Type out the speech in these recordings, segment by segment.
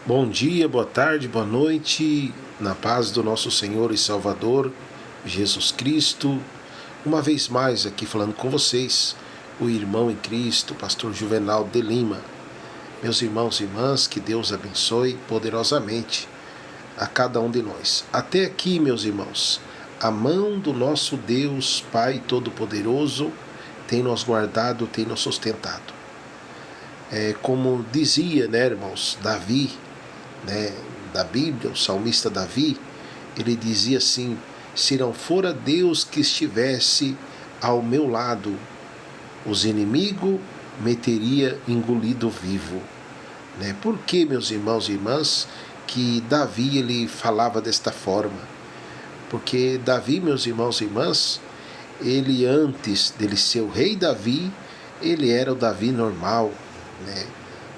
Bom dia, boa tarde, boa noite, na paz do nosso Senhor e Salvador, Jesus Cristo. Uma vez mais aqui falando com vocês, o irmão em Cristo, pastor Juvenal de Lima. Meus irmãos e irmãs, que Deus abençoe poderosamente a cada um de nós. Até aqui, meus irmãos, a mão do nosso Deus, Pai Todo-Poderoso, tem nos guardado, tem nos sustentado. Como dizia, irmãos, Davi, da Bíblia, o salmista Davi, ele dizia assim: se não fora Deus que estivesse ao meu lado, os inimigos me teria engolido vivo. Por que, meus irmãos e irmãs, que Davi ele falava desta forma? Porque Davi, meus irmãos e irmãs, ele antes dele ser o rei Davi, ele era o Davi normal,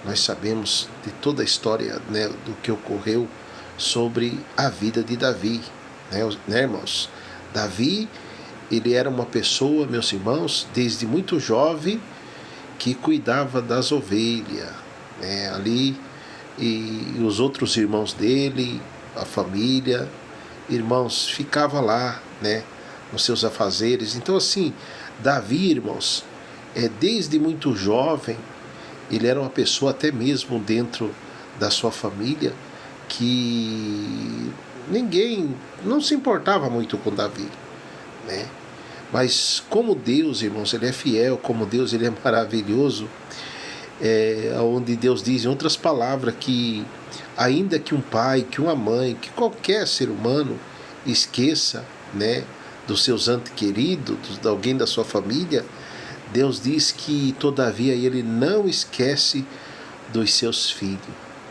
Nós sabemos de toda a história, do que ocorreu sobre a vida de Davi, irmãos? Davi, ele era uma pessoa, meus irmãos, desde muito jovem, que cuidava das ovelhas, ali, e os outros irmãos dele, a família, irmãos, ficava lá, nos seus afazeres. Então, assim, Davi, irmãos, desde muito jovem, ele era uma pessoa, até mesmo dentro da sua família, que ninguém não se importava muito com Davi, Mas como Deus, irmãos, ele é fiel, como Deus ele é maravilhoso, onde Deus diz em outras palavras que ainda que um pai, que uma mãe, que qualquer ser humano esqueça, dos seus entes queridos, de alguém da sua família, Deus diz que todavia ele não esquece dos seus filhos,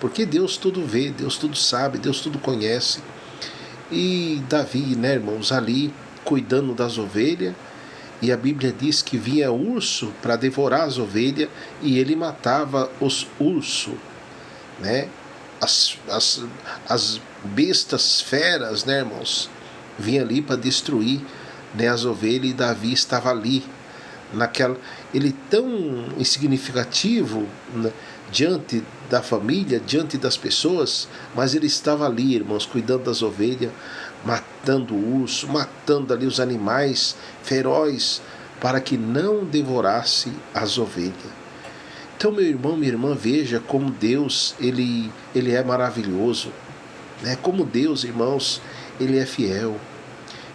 porque Deus tudo vê, Deus tudo sabe, Deus tudo conhece. E Davi, irmãos, ali cuidando das ovelhas, e a Bíblia diz que vinha urso para devorar as ovelhas e ele matava os ursos, as bestas feras, irmãos, vinha ali para destruir, as ovelhas, e Davi estava ali ele tão insignificativo, diante da família, diante das pessoas, mas ele estava ali, irmãos, cuidando das ovelhas, matando o urso, matando ali os animais ferozes, para que não devorasse as ovelhas. Então, meu irmão, minha irmã, veja como Deus, ele é maravilhoso, como Deus, irmãos, ele é fiel.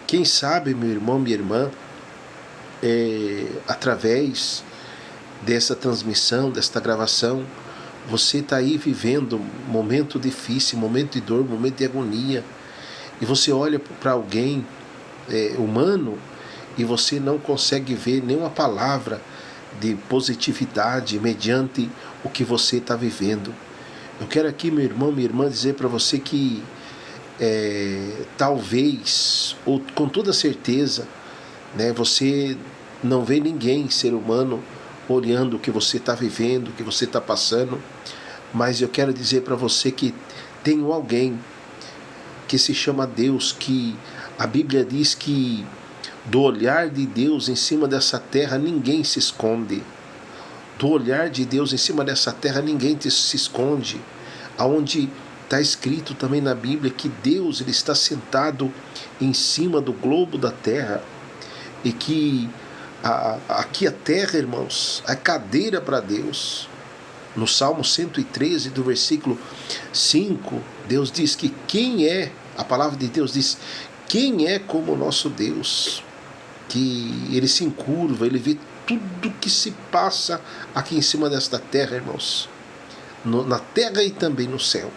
Quem sabe, meu irmão, minha irmã, através dessa transmissão, desta gravação, você está aí vivendo um momento difícil, momento de dor, momento de agonia, e você olha para alguém humano e você não consegue ver nenhuma palavra de positividade mediante o que você está vivendo. Eu quero aqui, meu irmão, minha irmã, dizer para você que talvez, ou com toda certeza, você não vê ninguém, ser humano, olhando o que você está vivendo, o que você está passando, mas eu quero dizer para você que tem alguém que se chama Deus, que a Bíblia diz que do olhar de Deus em cima dessa terra ninguém se esconde. Do olhar de Deus em cima dessa terra ninguém se esconde. Aonde está escrito também na Bíblia que Deus ele está sentado em cima do globo da terra, e que aqui a terra, irmãos, é cadeira para Deus. No Salmo 113, do versículo 5, Deus diz que a palavra de Deus diz, quem é como o nosso Deus? Que ele se encurva, ele vê tudo que se passa aqui em cima desta terra, irmãos, na terra e também no céu.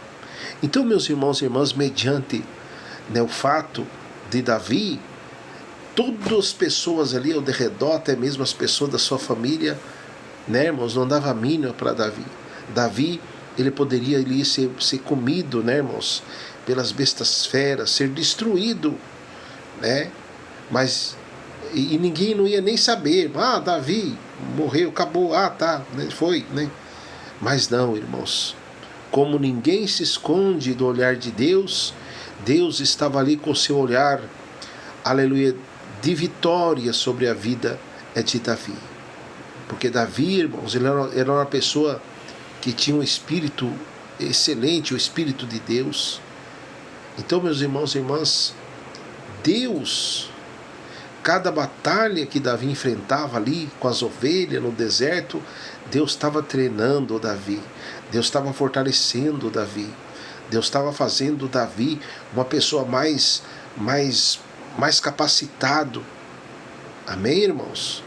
Então, meus irmãos e irmãs, mediante o fato de Davi, todas as pessoas ali ao redor, até mesmo as pessoas da sua família, irmãos, não dava mínima para Davi. Davi, ele poderia ali ser comido, irmãos, pelas bestas feras, ser destruído, mas e ninguém não ia nem saber. Davi morreu, acabou, foi, Mas não, irmãos, como ninguém se esconde do olhar de Deus, Deus estava ali com seu olhar, aleluia, de vitória sobre a vida de Davi. Porque Davi, irmãos, ele era uma pessoa que tinha um espírito excelente o Espírito de Deus. Então, meus irmãos e irmãs, Deus, cada batalha que Davi enfrentava ali com as ovelhas no deserto, Deus estava treinando o Davi, Deus estava fortalecendo o Davi, Deus estava fazendo o Davi uma pessoa mais capacitado. Amém, irmãos?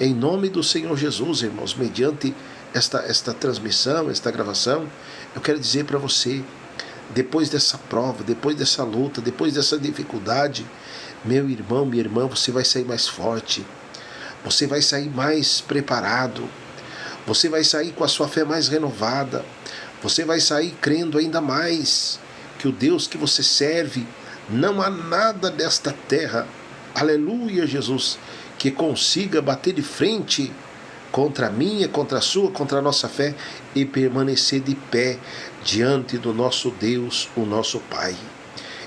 Em nome do Senhor Jesus, irmãos, mediante esta transmissão, esta gravação, eu quero dizer para você, depois dessa prova, depois dessa luta, depois dessa dificuldade, meu irmão, minha irmã, você vai sair mais forte, você vai sair mais preparado, você vai sair com a sua fé mais renovada, você vai sair crendo ainda mais que o Deus que você serve, não há nada desta terra, aleluia, Jesus, que consiga bater de frente contra a minha, contra a sua, contra a nossa fé e permanecer de pé diante do nosso Deus, o nosso Pai.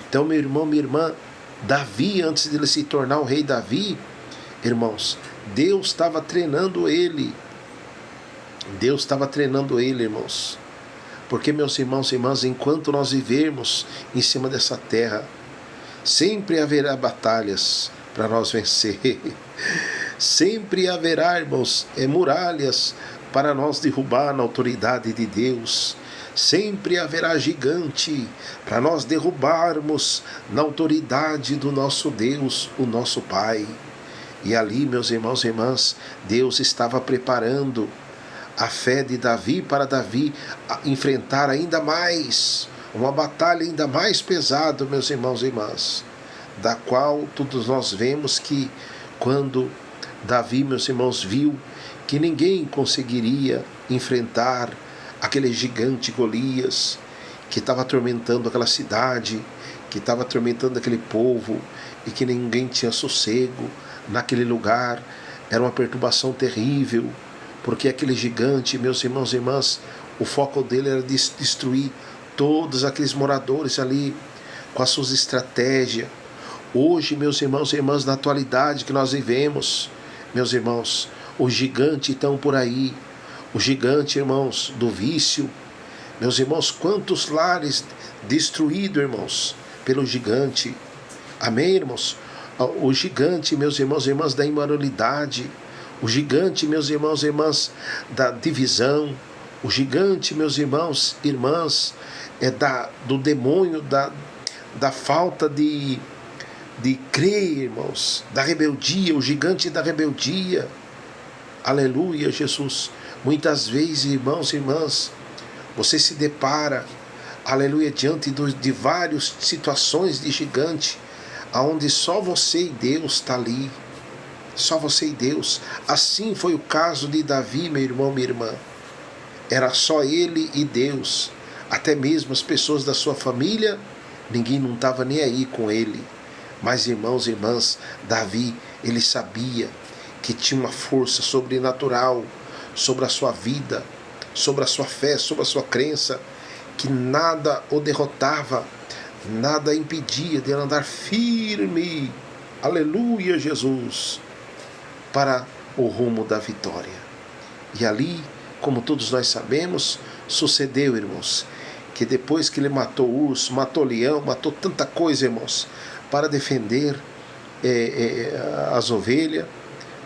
Então, meu irmão, minha irmã, Davi, antes de ele se tornar o rei Davi, irmãos, Deus estava treinando ele. Deus estava treinando ele, irmãos. Porque, meus irmãos e irmãs, enquanto nós vivermos em cima dessa terra, sempre haverá batalhas para nós vencer. Sempre haverá, irmãos, muralhas para nós derrubar na autoridade de Deus. Sempre haverá gigante para nós derrubarmos na autoridade do nosso Deus, o nosso Pai. E ali, meus irmãos e irmãs, Deus estava preparando a fé de Davi para Davi enfrentar ainda mais, uma batalha ainda mais pesada, meus irmãos e irmãs, da qual todos nós vemos que quando Davi, meus irmãos, viu que ninguém conseguiria enfrentar aquele gigante Golias, que estava atormentando aquela cidade, que estava atormentando aquele povo, e que ninguém tinha sossego naquele lugar. Era uma perturbação terrível, porque aquele gigante, meus irmãos e irmãs, o foco dele era destruir todos aqueles moradores ali, com as suas estratégias. Hoje, meus irmãos e irmãs, na atualidade que nós vivemos, meus irmãos, os gigantes estão por aí. O gigante, irmãos, do vício. Meus irmãos, quantos lares destruídos, irmãos, pelo gigante. Amém, irmãos? O gigante, meus irmãos e irmãs, da imoralidade. O gigante, meus irmãos e irmãs, da divisão. O gigante, meus irmãos e irmãs, do demônio, da falta de crer, irmãos, da rebeldia, o gigante da rebeldia. Aleluia, Jesus. Muitas vezes, irmãos e irmãs, você se depara, aleluia, diante de várias situações de gigante, aonde só você e Deus está ali. Só você e Deus. Assim foi o caso de Davi, meu irmão, minha irmã. Era só ele e Deus. Até mesmo as pessoas da sua família, ninguém não estava nem aí com ele. Mas, irmãos e irmãs, Davi, ele sabia que tinha uma força sobrenatural sobre a sua vida, sobre a sua fé, sobre a sua crença, que nada o derrotava, nada impedia de andar firme, aleluia, Jesus, para o rumo da vitória. E ali, como todos nós sabemos, sucedeu, irmãos, que depois que ele matou o urso, matou o leão, matou tanta coisa, irmãos, para defender as ovelhas,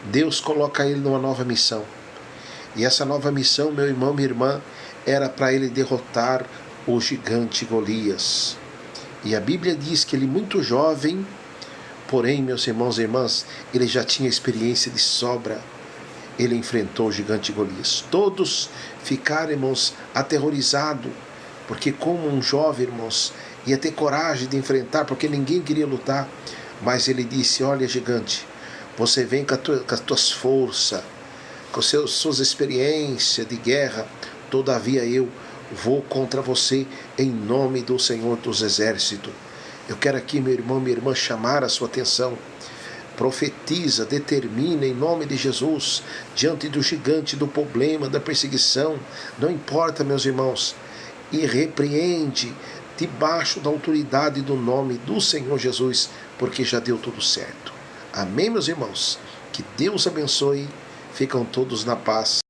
Deus coloca ele numa nova missão. E essa nova missão, meu irmão, minha irmã, era para ele derrotar o gigante Golias. E a Bíblia diz que ele, muito jovem, porém, meus irmãos e irmãs, ele já tinha experiência de sobra. Ele enfrentou o gigante Golias. Todos ficaram, irmãos, aterrorizados, porque como um jovem, irmãos, ia ter coragem de enfrentar, porque ninguém queria lutar. Mas ele disse: olha, gigante, você vem com as tuas forças, com as suas experiências de guerra, todavia eu vou contra você em nome do Senhor dos Exércitos. Eu quero aqui, meu irmão, minha irmã, chamar a sua atenção. Profetiza, determina em nome de Jesus, diante do gigante, do problema, da perseguição, não importa, meus irmãos, e repreende debaixo da autoridade do nome do Senhor Jesus, porque já deu tudo certo. Amém, meus irmãos? Que Deus abençoe. Ficam todos na paz.